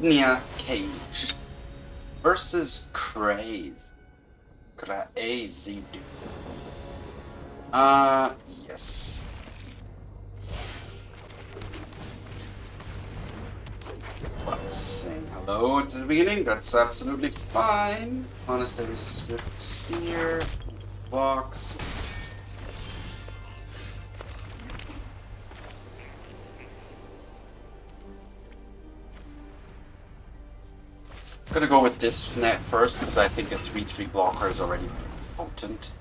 Selesnya Cage versus Crazy Dude. Yes. Well, saying hello at the beginning, that's absolutely fine. Monastery Swift Spear, box. I'm gonna go with this net first because I think a 3/3 blocker is already potent.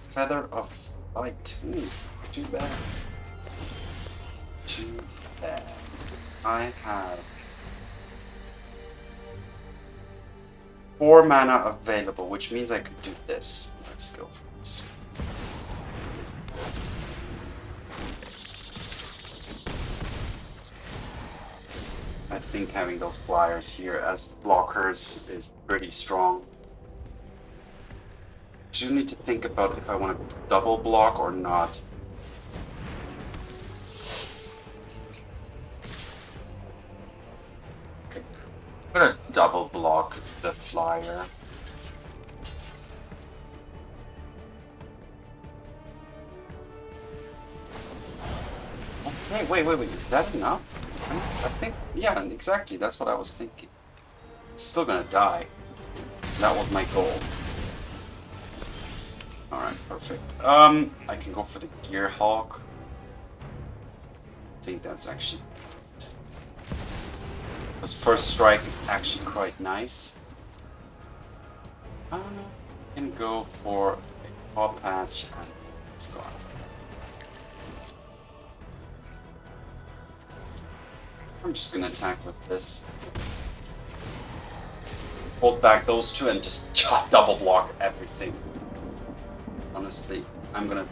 Feather of Light. Too bad. Too bad. I have 4 mana available, which means I could do this. Let's go for this. I think having those flyers here as blockers is pretty strong. I do need to think about if I want to double block or not. Okay, I'm gonna double block the flyer. Okay, wait, is that enough? I think, yeah, exactly, that's what I was thinking. It's still gonna die. That was my goal. Alright, perfect. I can go for the Gearhulk. I think that's actually... Because first strike is actually quite nice. I can go for a Pawpatch and Scott. I'm just gonna attack with this. Hold back those two and just double block everything. Honestly, I'm gonna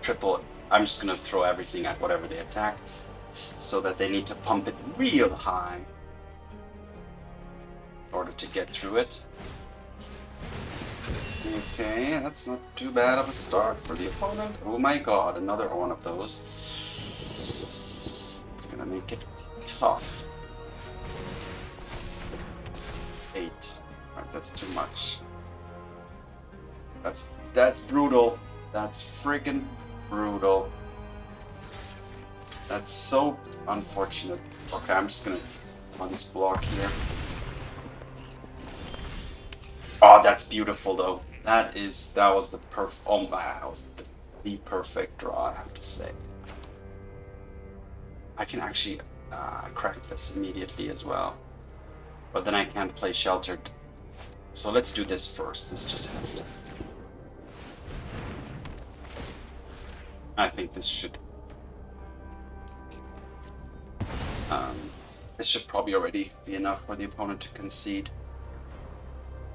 triple, I'm just gonna throw everything at whatever they attack so that they need to pump it real high in order to get through it. Okay, that's not too bad of a start for the opponent. Oh my god, another one of those. It's gonna make it tough. 8. Alright, that's too much. That's brutal. That's friggin' brutal. That's so unfortunate. Okay, I'm just gonna run this block here. Oh, that's beautiful though. That was the perfect. Oh my, that was the perfect draw, I have to say. I can actually crack this immediately as well, but then I can't play Sheltered. So let's do this first. This just has to. I think this should probably already be enough for the opponent to concede.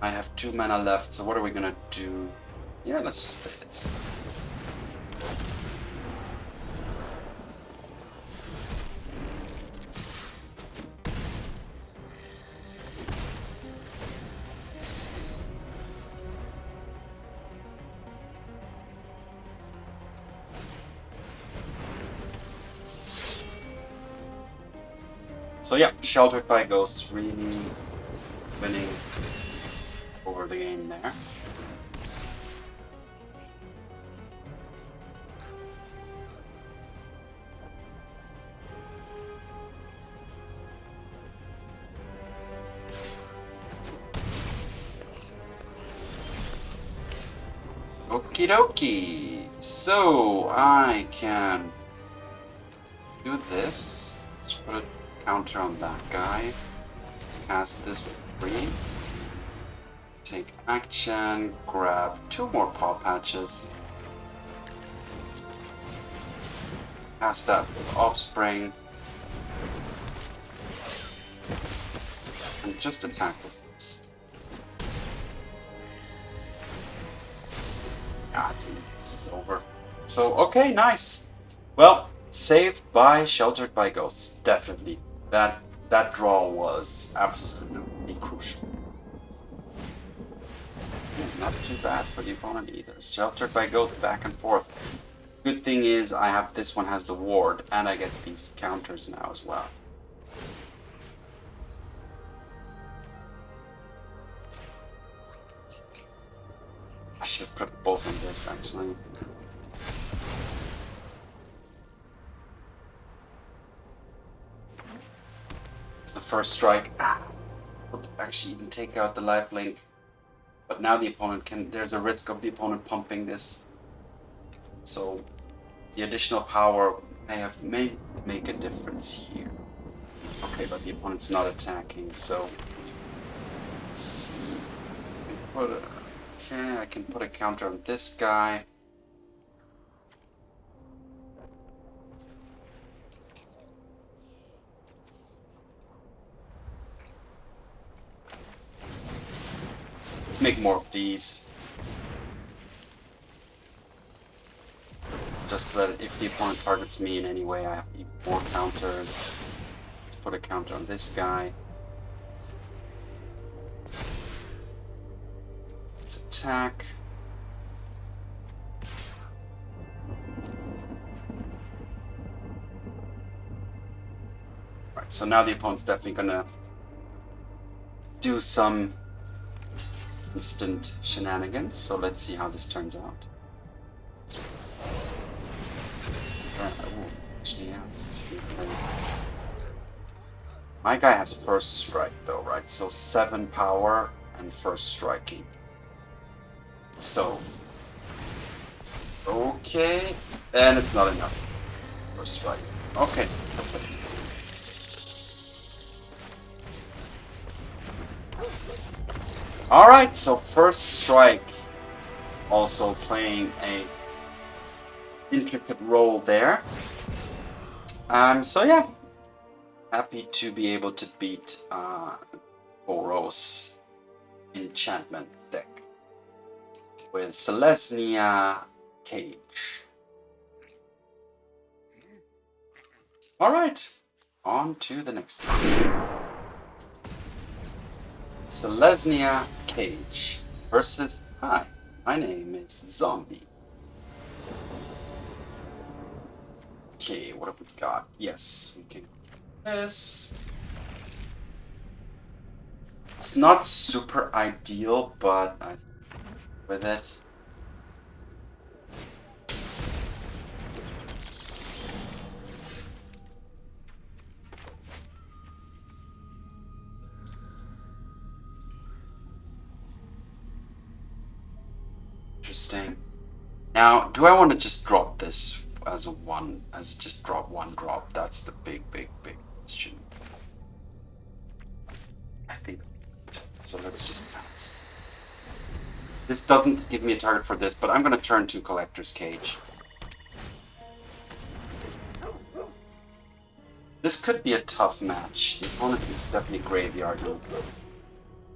I have 2 mana left, so what are we gonna do? Yeah, let's just play this. So yeah, Sheltered by Ghosts really winning over the game there. Okie dokie. So I can do this. Just put a counter on that guy. Cast this for free. Take action. Grab 2 more Pawpatches. Cast that with Offspring. And just attack with this. I think this is So, okay, nice. Well, saved by Sheltered by Ghosts, definitely. That draw was absolutely crucial. Not too bad for the opponent either. Sheltered by Ghosts back and forth. Good thing is I have this one has the ward, and I get these counters now as well. I should have put both in this actually. It's the first strike. Would actually even take out the lifelink. But now the opponent can, there's a risk of the opponent pumping this. So the additional power may make a difference here. Okay, but the opponent's not attacking, so let's see. Okay, I can put a counter on this guy. Let's make more of these. Just so that if the opponent targets me in any way, I have more counters. Let's put a counter on this guy. Let's attack. Right, so now the opponent's definitely gonna do some instant shenanigans, so let's see how this turns out. Actually, yeah. My guy has first strike though, right? So 7 power and first striking. So, okay, and it's not enough. First strike. Okay, perfect. Alright, so first strike also playing a intricate role there. So yeah, happy to be able to beat Boros enchantment deck with Selesnya Cage. Alright, on to the next one. Selesnya Cage versus, hi, my name is Zombie. Okay, what have we got? Yes, we can do this. It's not super ideal, but I with it. Interesting. Now, do I want to just drop this as a one, as just drop one drop? That's the big question. I think so. Let's just pass. This doesn't give me a target for this, but I'm going to turn to Collector's Cage. This could be a tough match. The opponent is definitely graveyarding,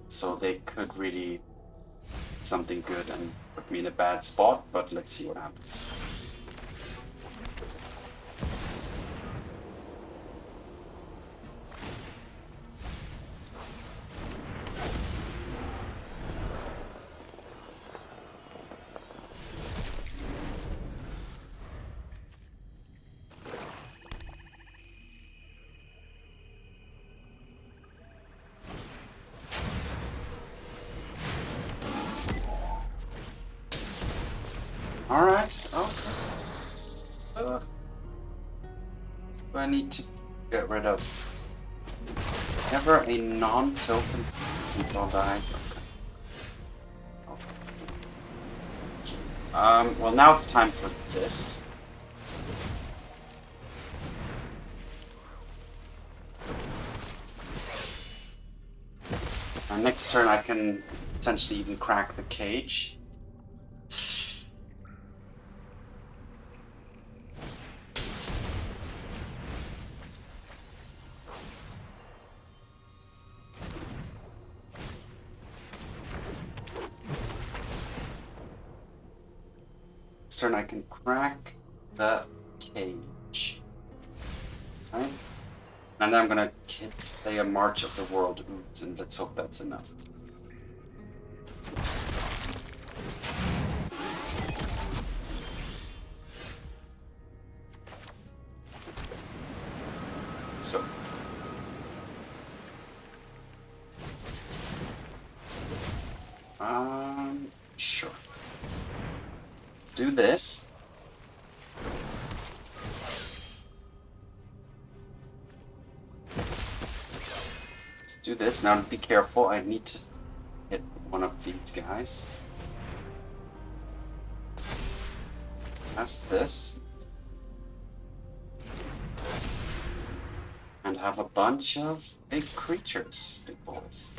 so they could really something good and put me in a bad spot, but let's see what happens. Alright, okay. Do I need to get rid of ever a non-token until dies? Okay. Well, now it's time for this. Next turn I can potentially even crack the cage. next turn I can crack the cage. Right? And then I'm gonna play a March of the World Ooze, and let's hope that's enough. So. Sure. Do this. Let's do this. Now be careful. I need to hit one of these guys. That's this. And have a bunch of big creatures, big boys,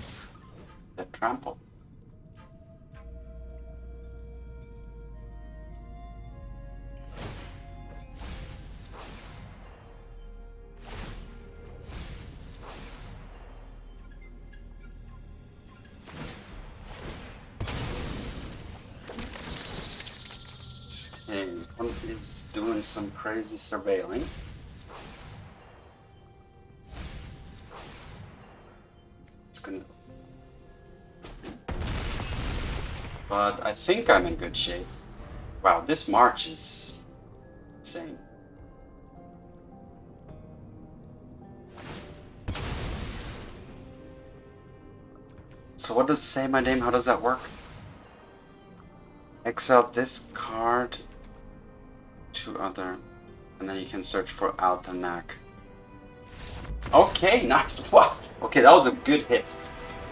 that trample. Okay, one is doing some crazy surveilling. But I think I'm in good shape. Wow, this March is insane. So what does it say my name? How does that work? Exile this card to other, and then you can search for Aetherspark. Okay, nice. Wow. Okay, that was a good hit.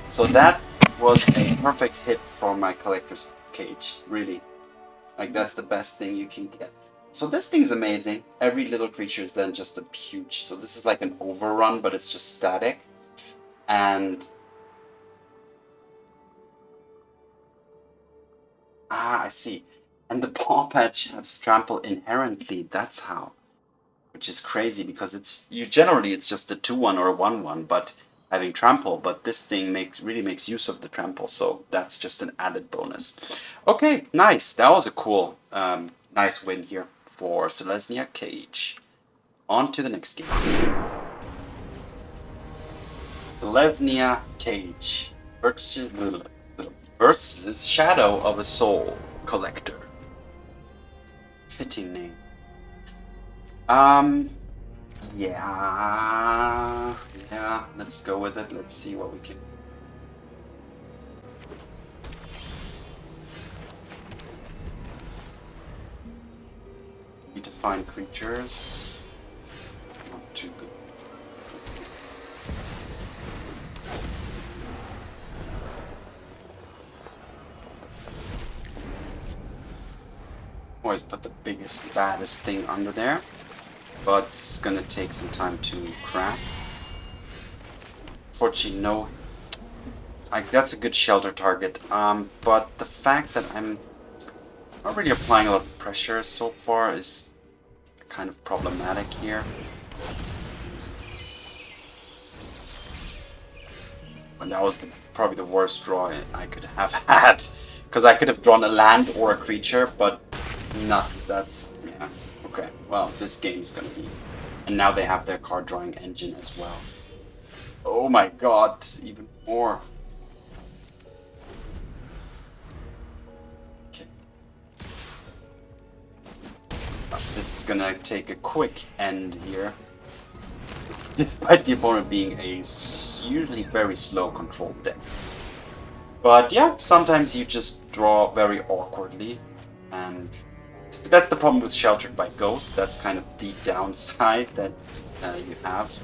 So that was a perfect hit for my collector's cage, really. Like, that's the best thing you can get. So this thing's amazing. Every little creature is then just a huge. So this is like an overrun, but it's just static. And I see. And the Pawpatch has trample inherently. That's how. Which is crazy because generally it's just a 2/1 or a 1/1, but having trample, but this thing really makes use of the trample, so that's just an added bonus. Okay, nice. That was a cool, nice win here for Selesnya Cage. On to the next game. Selesnya Cage versus Shadow of a Soul Collector. Fitting name. Yeah, let's go with it. Let's see what we can. Need to find creatures. Not too good. Always put the biggest, baddest thing under there. But it's gonna take some time to craft. Unfortunately, no. That's a good shelter target. But the fact that I'm not really applying a lot of pressure so far is kind of problematic here. And that was probably the worst draw I could have had. Because I could have drawn a land or a creature, but not. That's. Yeah. Okay, well, this game's gonna be... And now they have their card drawing engine as well. Oh my god, even more. Okay. This is gonna take a quick end here. Despite the opponent being a usually very slow control deck. But yeah, sometimes you just draw very awkwardly, and that's the problem with Sheltered by Ghost. That's kind of the downside that you have,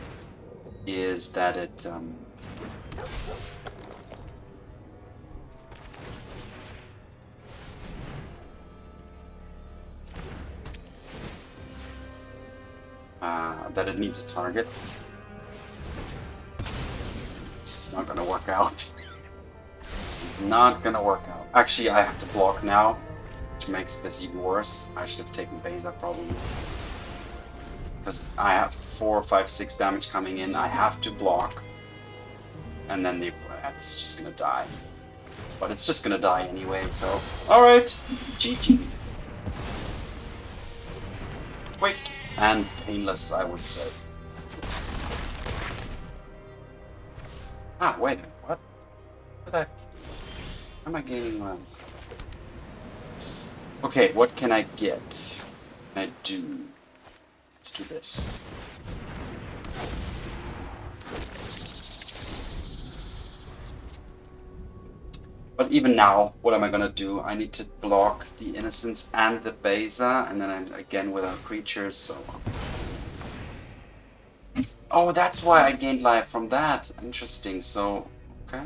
is that it needs a target. This is not gonna work out. It's not gonna work out. Actually, I have to block now, which makes this even worse. I should have taken Beza probably. Because I have 4, 5, 6 damage coming in. I have to block. And then it's just gonna die. But it's just gonna die anyway, so... Alright, GG. and painless, I would say. Ah, wait, what? How am I gaining land? Okay, what can I get? Can I do? Let's do this. But even now, what am I gonna do? I need to block the Innocence and the Beza, and then I'm again without creatures, so... Oh, that's why I gained life from that. Interesting, so... Okay.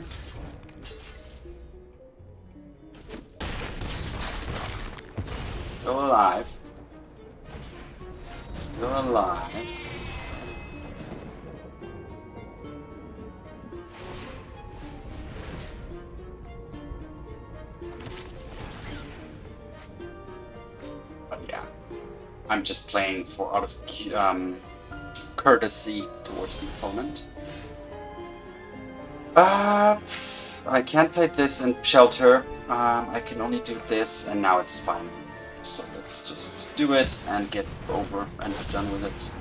Still alive. Still alive. But yeah, I'm just playing for out of courtesy towards the opponent. I can't play this and shelter. I can only do this, and now it's fine. So let's just do it and get over and be done with it.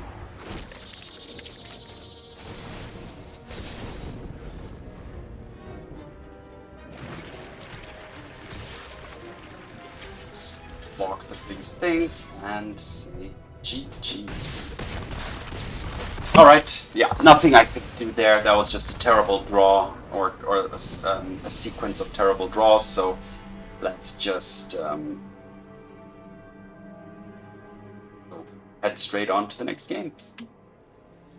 Let's block these things and say GG. Alright, yeah, nothing I could do there. That was just a terrible draw, or a sequence of terrible draws, so let's just head straight on to the next game.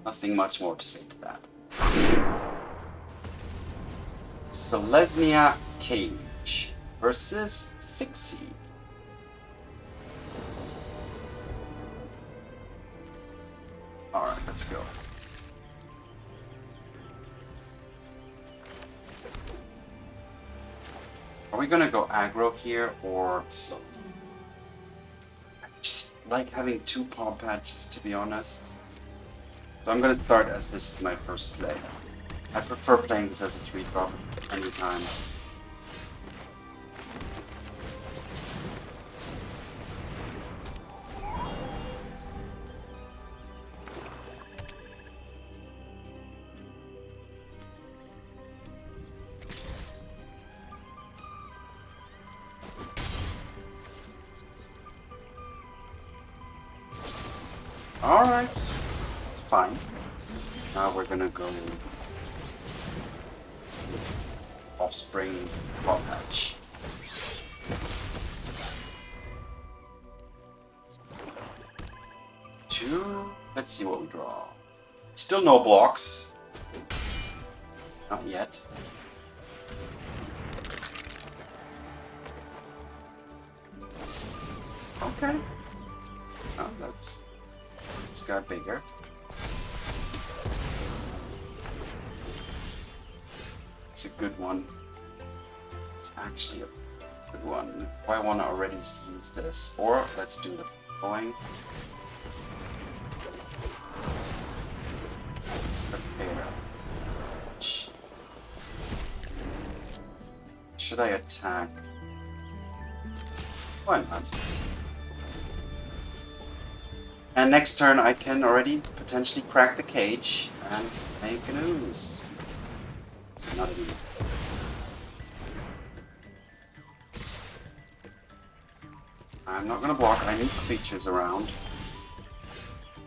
Nothing much more to say to that. Selesnya Cage versus Fixie. Alright, let's go. Are we gonna go aggro here or slow? I just like having two Pawpatches, to be honest. So I'm gonna start as this is my first play. I prefer playing this as a 3-drop anytime. Alright, it's fine. Now we're gonna go Offspring Pawpatch. Two, let's see what we draw. Still no blocks. Not yet. Okay. Oh, that's... It's got bigger. It's a good one. It's actually a good one. I want to already use this. Or let's do the following. Prepare. Should I attack? Why not? And next turn I can already potentially crack the cage and make an ooze. Not even. I'm not gonna block, I need creatures around.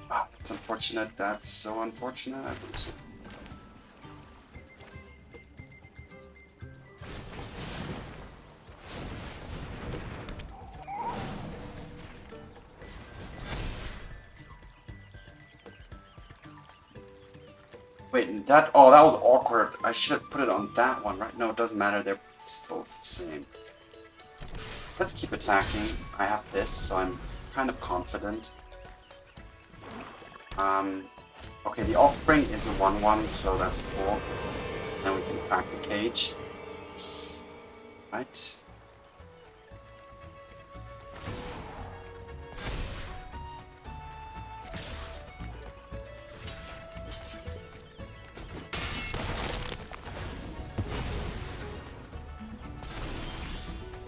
Ah, it's unfortunate, that's so unfortunate. Wait, that, oh, that was awkward. I should have put it on that one, right? No, it doesn't matter, they're both the same. Let's keep attacking. I have this, so I'm kind of confident. Okay, the Offspring is a 1/1, so that's cool. Then we can crack the cage. Right.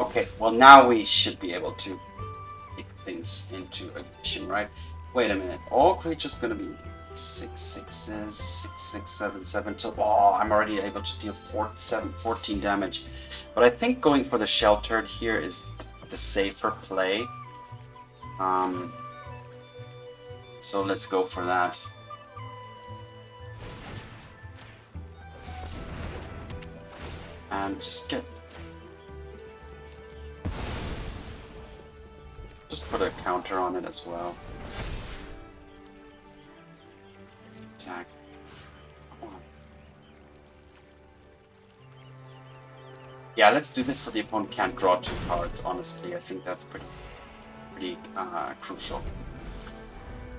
Okay, well now we should be able to pick things into ignition, right? Wait a minute. All creatures gonna be 6/6s, 6/6, 7/7 to. Oh, I'm already able to deal 14 damage. But I think going for the sheltered here is the safer play. So let's go for that. And just put a counter on it as well. Attack. Yeah, let's do this so the opponent can't draw 2 cards, honestly. I think that's pretty crucial.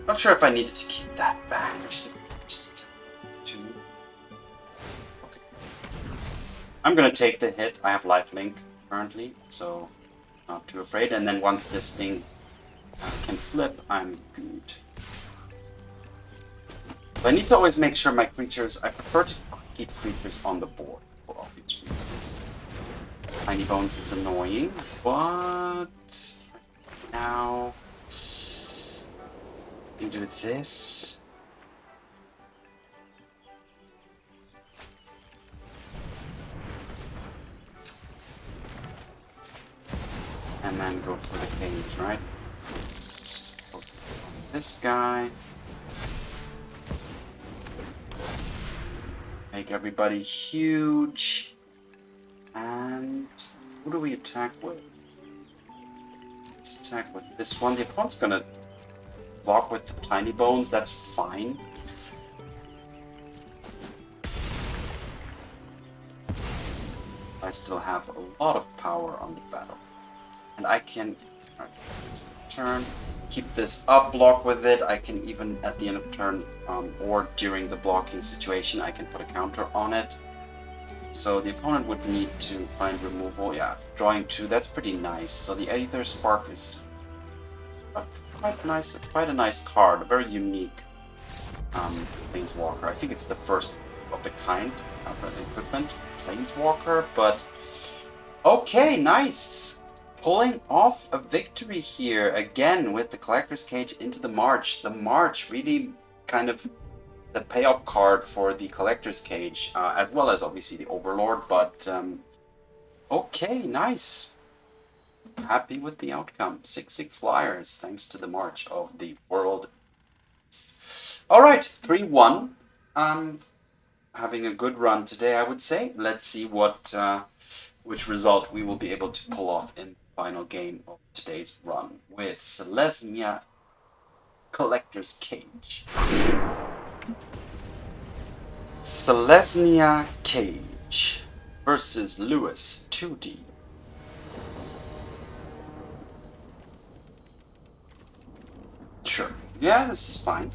Not sure if I needed to keep that back. I should have just 2. Okay. I'm gonna take the hit. I have lifelink currently, so not too afraid. And then once this thing can flip, I'm good. So I need to always make sure my creatures. I prefer to keep creatures on the board for obvious reasons. Tiny Bones is annoying, but now I can do this. And then go for the cage, right? Let's just focus on this guy. Make everybody huge. And who do we attack with? Let's attack with this one. The opponent's gonna block with the Tiny Bones, that's fine. I still have a lot of power on the battle. And I can turn, keep this up, block with it. I can even at the end of turn or during the blocking situation, I can put a counter on it. So the opponent would need to find removal. Yeah, drawing 2, that's pretty nice. So the Aetherspark is quite a nice card, a very unique Planeswalker. I think it's the first of the kind equipment Planeswalker, but okay, nice. Pulling off a victory here again with the Collector's Cage into the March. The March really kind of the payoff card for the Collector's Cage, as well as obviously the Overlord, but okay, nice. Happy with the outcome. 6/6 flyers, thanks to the March of the World. Alright, 3-1. Having a good run today, I would say. Let's see what which result we will be able to pull off in the final game of today's run with Selesnya Collector's Cage. Selesnya Cage versus Lewis 2D. Sure. Yeah, this is fine.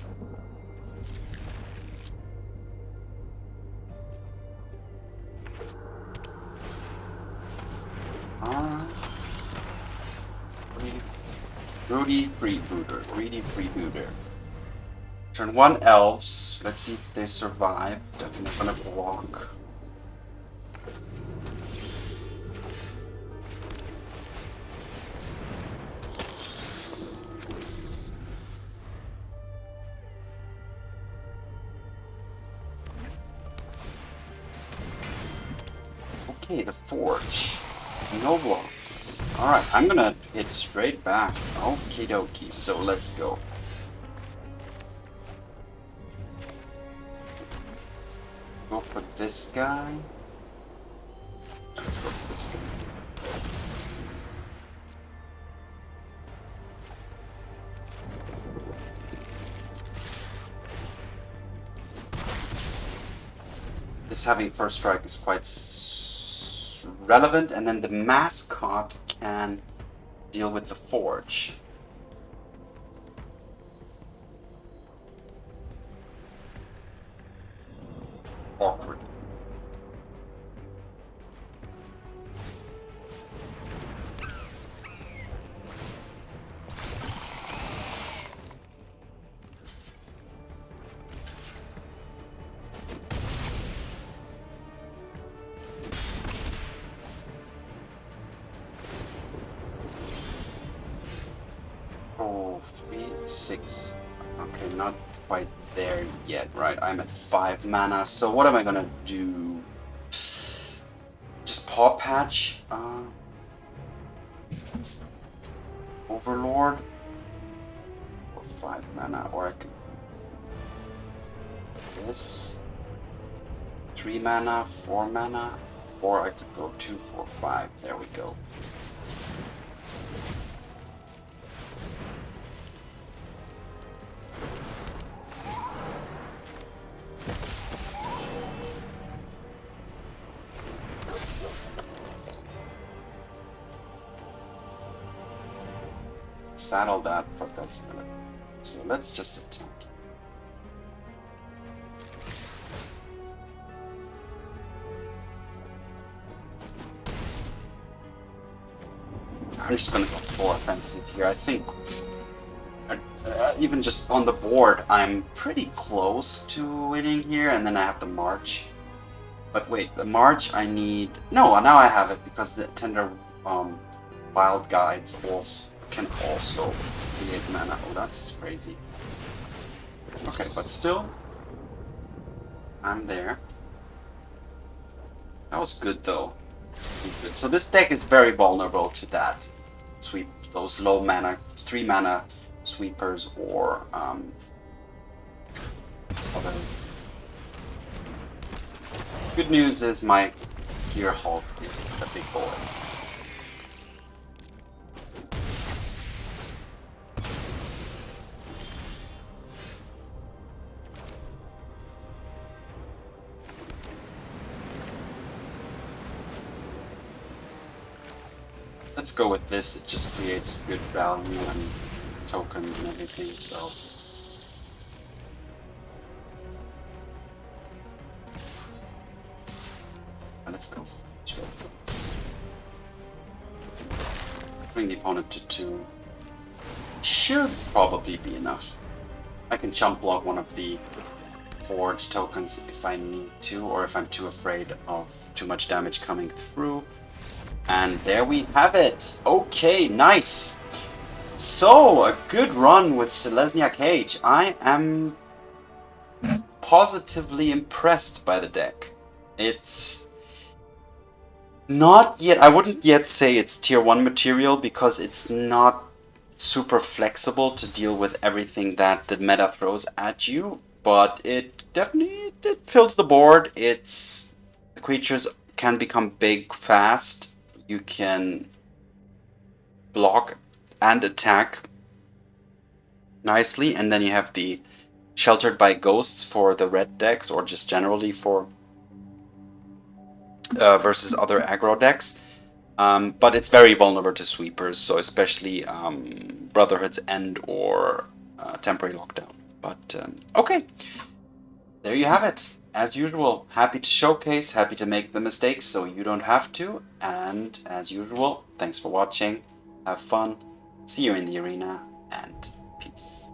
Greedy Freebooter. Turn 1 Elves. Let's see if they survive. Definitely gonna block. Okay, the Forge. No blocks. Alright, I'm gonna hit straight back. Okie dokie, so let's go. Go for this guy. Let's go for this guy. This having first strike is quite relevant, and then the Mascot can deal with the Forge. Awkward. Oh, 3/6. Okay, not quite there yet, right? I'm at 5 mana, so what am I gonna do? Just Pawpatch? Overlord? For 5 mana, or I could... this? 3 mana, 4 mana, or I could go 2, 4, 5. There we go. Saddle that, but that's gonna... so let's just attack. I'm just gonna go full offensive here. I think even just on the board, I'm pretty close to winning here, and then I have to march. But wait, the march I need... no, now I have it because the Tender Wildguides also can also create mana. Oh, that's crazy. Okay, but still, I'm there. That was good though. Good. So this deck is very vulnerable to that. Sweep those low mana, 3 mana sweepers or other. Good news is my Gearhulk is the big boy. Let's go with this, it just creates good value and tokens and everything, so... let's go. Bring the opponent to 2. Should probably be enough. I can chump block one of the forge tokens if I need to, or if I'm too afraid of too much damage coming through. And there we have it. Okay, nice. So, a good run with Selesnya Cage. I am positively impressed by the deck. It's not yet, I wouldn't yet say it's tier 1 material because it's not super flexible to deal with everything that the meta throws at you, but it definitely fills the board. The creatures can become big fast. You can block and attack nicely, and then you have the Sheltered by Ghosts for the red decks, or just generally for versus other aggro decks. But it's very vulnerable to sweepers, so especially Brotherhood's End or Temporary Lockdown. But okay, there you have it. As usual, happy to showcase, happy to make the mistakes so you don't have to. And as usual, thanks for watching, have fun, see you in the arena, and peace.